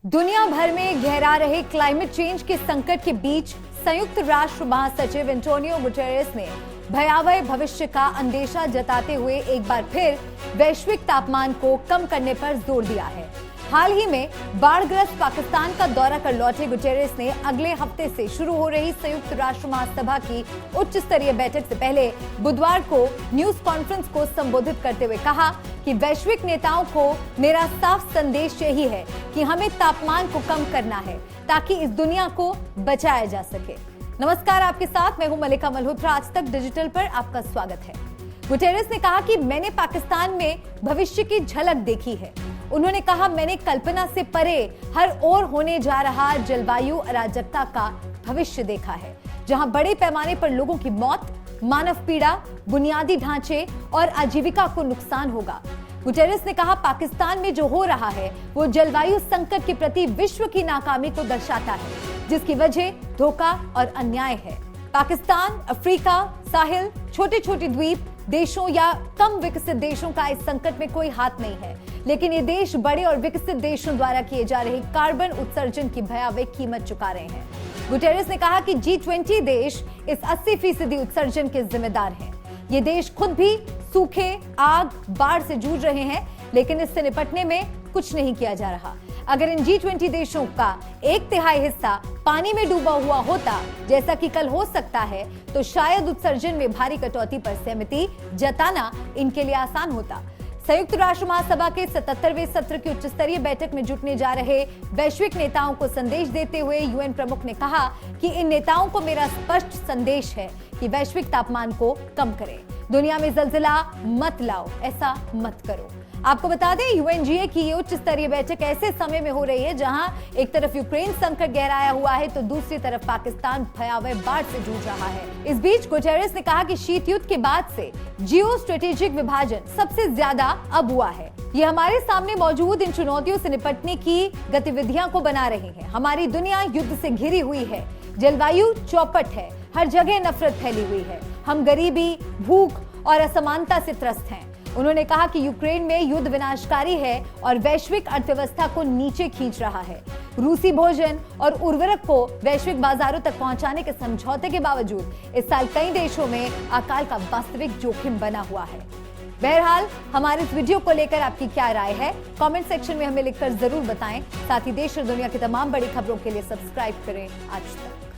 दुनिया भर में गहरा रहे क्लाइमेट चेंज के संकट के बीच संयुक्त राष्ट्र महासचिव एंटोनियो गुटेरेस ने भयावह भविष्य का अंदेशा जताते हुए एक बार फिर वैश्विक तापमान को कम करने पर जोर दिया है। हाल ही में बाढ़ग्रस्त पाकिस्तान का दौरा कर लौटे गुटेरेस ने अगले हफ्ते से शुरू हो रही संयुक्त राष्ट्र महासभा की उच्च स्तरीय बैठक से पहले बुधवार को न्यूज कॉन्फ्रेंस को संबोधित करते हुए कहा कि वैश्विक नेताओं को मेरा साफ संदेश यही है कि हमें तापमान को कम करना है ताकि इस दुनिया को बचाया जा सके। नमस्कार, आपके साथ मैं हूं मलिका मल्होत्रा। आज तक डिजिटल पर आपका स्वागत है। गुटेरेस ने कहा कि मैंने पाकिस्तान में भविष्य की झलक देखी है। उन्होंने कहा, मैंने कल्पना से परे हर ओर होने जा रहा जलवायु अराजकता का भविष्य देखा है, जहां बड़े पैमाने पर लोगों की मौत, मानव पीड़ा, बुनियादी ढांचे और आजीविका को नुकसान होगा। गुटेरेस ने कहा, पाकिस्तान में जो हो रहा है वो जलवायु संकट के प्रति विश्व की नाकामी को दर्शाता है, जिसकी वजह धोखा और अन्याय है। पाकिस्तान, अफ्रीका, साहिल, छोटे छोटे द्वीप देशों या कम विकसित देशों का इस संकट में कोई हाथ नहीं है, लेकिन ये देश बड़े और विकसित देशों द्वारा किए जा रहे कार्बन उत्सर्जन की भयावह कीमत चुका रहे हैं। गुटेरेस ने कहा कि G20 देश इस 80% उत्सर्जन के जिम्मेदार हैं। ये देश खुद भी सूखे, आग, बाढ़ से जूझ रहे हैं, लेकिन इससे निपटने में कुछ नहीं किया जा रहा। अगर इन G20 देशों का 1/3 हिस्सा पानी में डूबा हुआ होता, जैसा कि कल हो सकता है, तो शायद उत्सर्जन में भारी कटौती पर सहमति जताना इनके लिए आसान होता। संयुक्त राष्ट्र महासभा के 77वें सत्र की उच्च स्तरीय बैठक में जुटने जा रहे वैश्विक नेताओं को संदेश देते हुए यूएन प्रमुख ने कहा कि इन नेताओं को मेरा स्पष्ट संदेश है कि वैश्विक तापमान को कम करें, दुनिया में जलजिला मत लाओ, ऐसा मत करो। आपको बता दें, यूएनजीए की ये उच्च स्तरीय बैठक ऐसे समय में हो रही है जहां एक तरफ यूक्रेन संकट गहराया हुआ है तो दूसरी तरफ पाकिस्तान भयावह बाढ़ से जूझ रहा है। इस बीच गुटेरेस ने कहा कि शीत युद्ध के बाद से जियो स्ट्रेटेजिक विभाजन सबसे ज्यादा अब हुआ है। ये हमारे सामने मौजूद इन चुनौतियों से निपटने की गतिविधियां को बना रही है। हमारी दुनिया युद्ध से घिरी हुई है, जलवायु चौपट है, हर जगह नफरत फैली हुई है, हम गरीबी, भूख और असमानता से त्रस्त हैं। उन्होंने कहा कि यूक्रेन में युद्ध विनाशकारी है और वैश्विक अर्थव्यवस्था को नीचे खींच रहा है। रूसी भोजन और उर्वरक को वैश्विक बाजारों तक पहुंचाने के समझौते के बावजूद इस साल कई देशों में अकाल का वास्तविक जोखिम बना हुआ है। बहरहाल, हमारे इस वीडियो को लेकर आपकी क्या राय है, कमेंट सेक्शन में हमें लिखकर जरूर बताएं। साथ ही देश और दुनिया की तमाम बड़ी खबरों के लिए सब्सक्राइब करें आज तक।